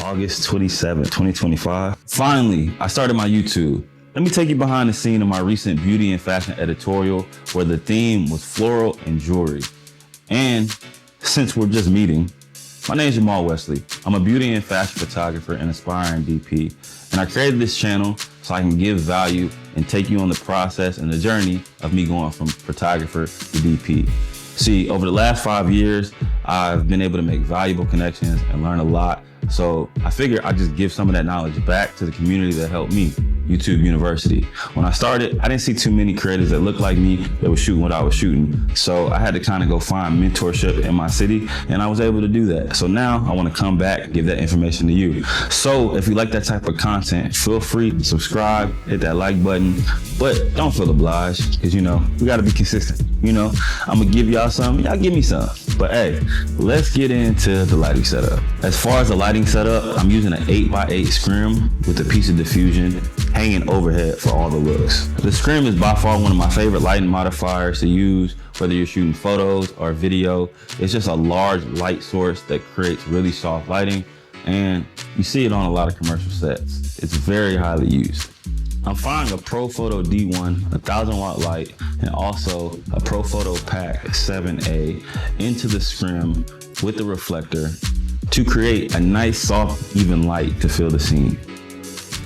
August 27th, 2025. Finally, I started my YouTube. Let me take you behind the scene of my recent beauty and fashion editorial where the theme was floral and jewelry. And since we're just meeting, my name is Jamal Wesley. I'm a beauty and fashion photographer and aspiring DP. And I created this channel so I can give value and take you on the process and the journey of me going from photographer to DP. See, over the last 5 years, I've been able to make valuable connections and learn a lot. So I figured I'd just give some of that knowledge back to the community that helped me, YouTube University. When I started, I didn't see too many creators that looked like me that were shooting what I was shooting. So I had to kind of go find mentorship in my city, and I was able to do that. So now I want to come back and give that information to you. So if you like that type of content, feel free to subscribe, hit that like button, but don't feel obliged because, we got to be consistent. I'm going to give y'all some, y'all give me some. But hey, let's get into the lighting setup. As far as the lighting setup, I'm using an 8x8 scrim with a piece of diffusion hanging overhead for all the looks. The scrim is by far one of my favorite lighting modifiers to use, whether you're shooting photos or video. It's just a large light source that creates really soft lighting, and you see it on a lot of commercial sets. It's very highly used. I'm firing a ProPhoto D1 1000 watt light and also a ProPhoto Pack 7A into the scrim with the reflector to create a nice soft even light to fill the scene.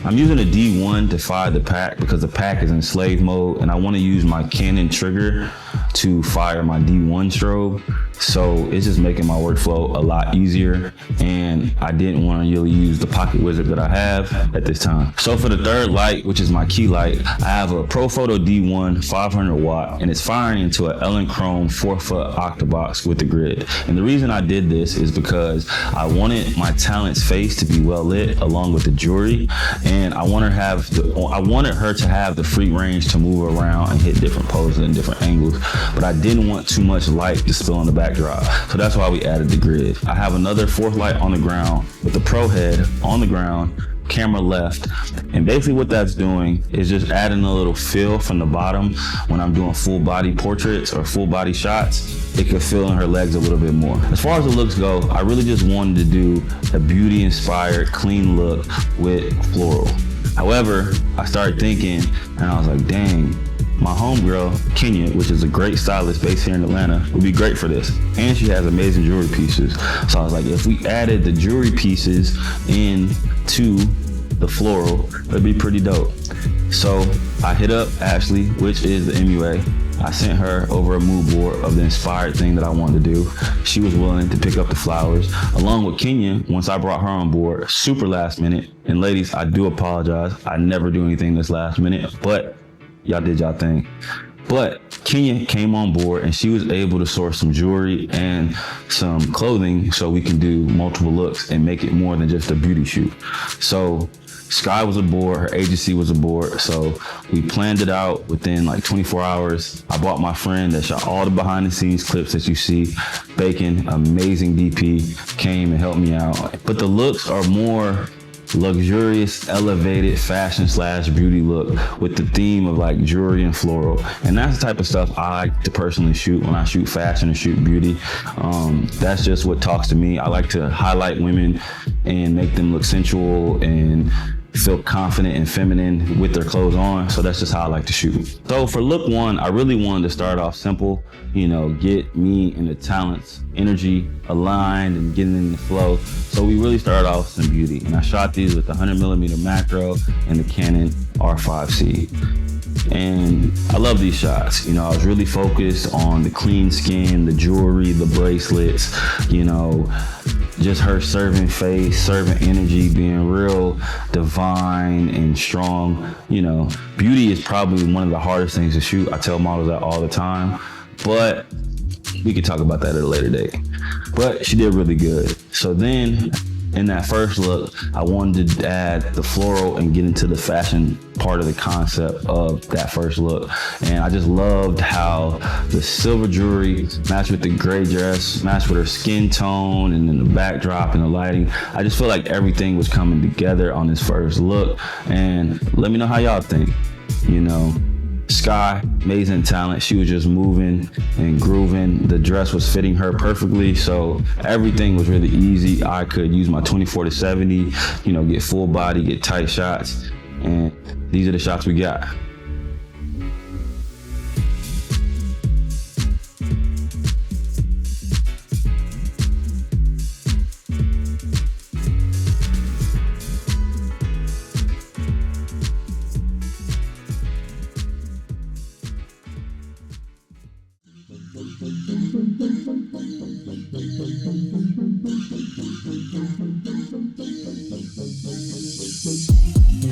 I'm using a D1 to fire the pack because the pack is in slave mode and I want to use my Canon trigger to fire my D1 strobe. So it's just making my workflow a lot easier, and I didn't want to really use the pocket wizard that I have at this time. So for the third light, which is my key light, I have a ProPhoto D1 500 watt and it's firing into an Elechrome 4-foot octabox with the grid. And the reason I did this is because I wanted my talent's face to be well lit along with the jewelry, and I wanted her to have the free range to move around and hit different poses and different angles, but I didn't want too much light to spill on the backdrop. So that's why we added the grid. I have another fourth light on the ground with the Pro head on the ground, camera left, and basically what that's doing is just adding a little fill from the bottom. When I'm doing full body portraits or full body shots, it could fill in her legs a little bit more. As far as the looks go, I really just wanted to do a beauty inspired clean look with floral. However, I started thinking and I was like, dang, my homegirl, Kenya, which is a great stylist based here in Atlanta, would be great for this. And she has amazing jewelry pieces. So I was like, if we added the jewelry pieces into the floral, it'd be pretty dope. So I hit up Ashley, which is the MUA. I sent her over a mood board of the inspired thing that I wanted to do. She was willing to pick up the flowers along with Kenya once I brought her on board, super last minute. And ladies, I do apologize. I never do anything this last minute, but y'all did y'all thing. But Kenya came on board and she was able to source some jewelry and some clothing so we can do multiple looks and make it more than just a beauty shoot. So Sky was aboard, her agency was aboard. So we planned it out within like 24 hours. I bought my friend that shot all the behind the scenes clips that you see. Bacon, amazing DP, came and helped me out. But the looks are more luxurious, elevated fashion / beauty look with the theme of like jewelry and floral. And that's the type of stuff I like to personally shoot when I shoot fashion and shoot beauty. That's just what talks to me. I like to highlight women and make them look sensual and feel confident and feminine with their clothes on. So that's just how I like to shoot. So for look one, I really wanted to start off simple, get me and the talent's energy aligned and getting in the flow. So we really started off with some beauty. And I shot these with the 100mm macro and the Canon R5C. And I love these shots. I was really focused on the clean skin, the jewelry, the bracelets, just her serving face, serving energy, being real divine and strong. Beauty is probably one of the hardest things to shoot. I tell models that all the time, but we could talk about that at a later date. But she did really good. So then in that first look, I wanted to add the floral and get into the fashion part of the concept of that first look. And I just loved how the silver jewelry matched with the gray dress, matched with her skin tone, and then the backdrop and the lighting. I just feel like everything was coming together on this first look. And let me know how y'all think. Sky, amazing talent. She was just moving and grooving. The dress was fitting her perfectly, so everything was really easy. I could use my 24-70, get full body, get tight shots, and these are the shots we got.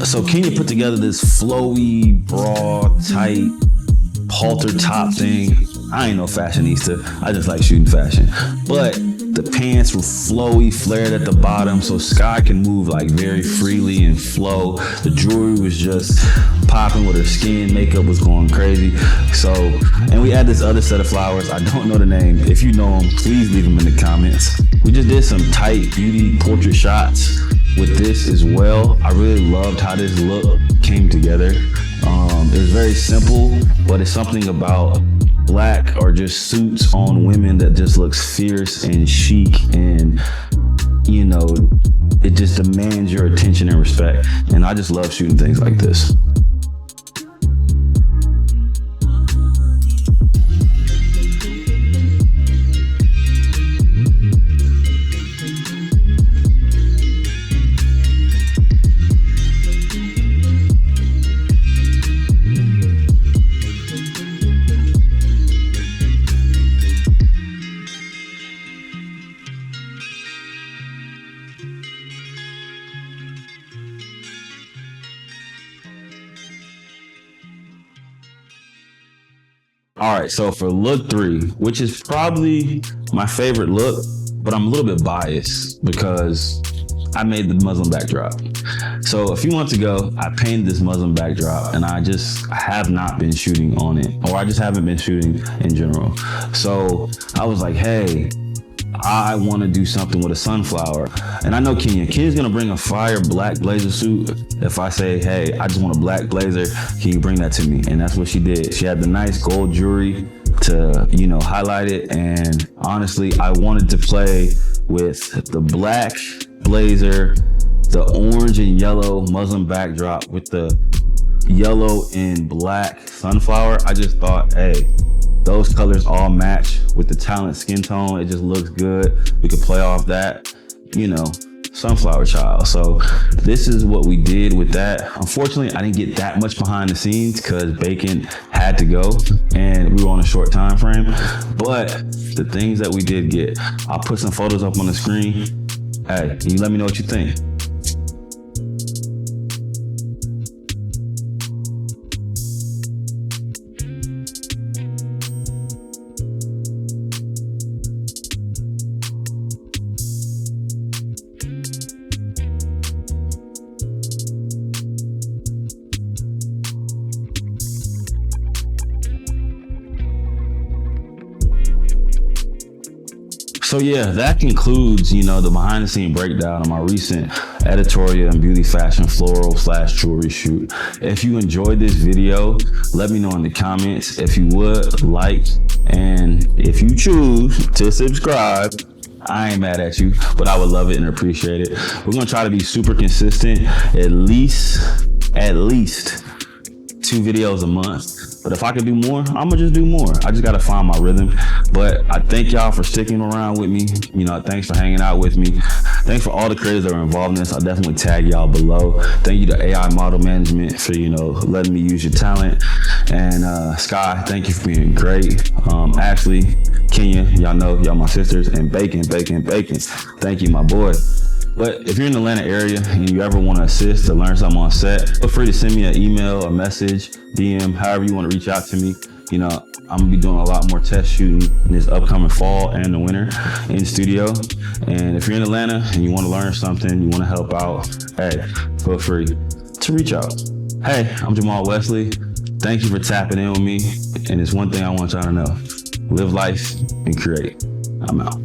So Kenya put together this flowy, broad, tight, halter top thing. I ain't no fashionista. I just like shooting fashion. But the pants were flowy, flared at the bottom, so Sky can move like very freely and flow. The jewelry was just popping with her skin. Makeup was going crazy. And we had this other set of flowers. I don't know the name. If you know them, please leave them in the comments. We just did some tight beauty portrait shots with this as well. I really loved how this look came together. It was very simple, but it's something about black or just suits on women that just looks fierce and chic, and it just demands your attention and respect. And I just love shooting things like this. All right, so for look 3, which is probably my favorite look, but I'm a little bit biased because I made the Muslim backdrop. So a few months ago, I painted this Muslim backdrop, and I have not been shooting on it, or I just haven't been shooting in general. So I was like, hey, I want to do something with a sunflower. And I know Kenya's gonna bring a fire black blazer suit if I say, hey, I just want a black blazer, can you bring that to me? And that's what she did. She had the nice gold jewelry to, highlight it. And honestly, I wanted to play with the black blazer, the orange and yellow Muslim backdrop with the yellow and black sunflower. I just thought, hey, those colors all match with the talent skin tone. It just looks good. We could play off that, sunflower child. So this is what we did with that. Unfortunately, I didn't get that much behind the scenes because Bacon had to go and we were on a short time frame. But the things that we did get, I'll put some photos up on the screen. Hey, you let me know what you think. So yeah, that concludes, the behind the scene breakdown of my recent editorial and beauty fashion floral/jewelry shoot. If you enjoyed this video, let me know in the comments. If you would like, and if you choose to subscribe, I ain't mad at you, but I would love it and appreciate it. We're gonna try to be super consistent, at least 2 videos a month. But if I could do more, I'm gonna just do more. I just gotta find my rhythm. But I thank y'all for sticking around with me. Thanks for hanging out with me. Thanks for all the creators that were involved in this. I'll definitely tag y'all below. Thank you to AI Model Management for, letting me use your talent. And Sky, thank you for being great. Ashley, Kenya, y'all know, y'all my sisters. And Bacon. Thank you, my boy. But if you're in the Atlanta area and you ever want to assist or learn something on set, feel free to send me an email, a message, DM, however you want to reach out to me. I'm gonna be doing a lot more test shooting in this upcoming fall and the winter in studio. And if you're in Atlanta and you want to learn something, you want to help out, hey, feel free to reach out. Hey, I'm Jamal Wesley. Thank you for tapping in with me. And it's one thing I want y'all to know: live life and create. I'm out.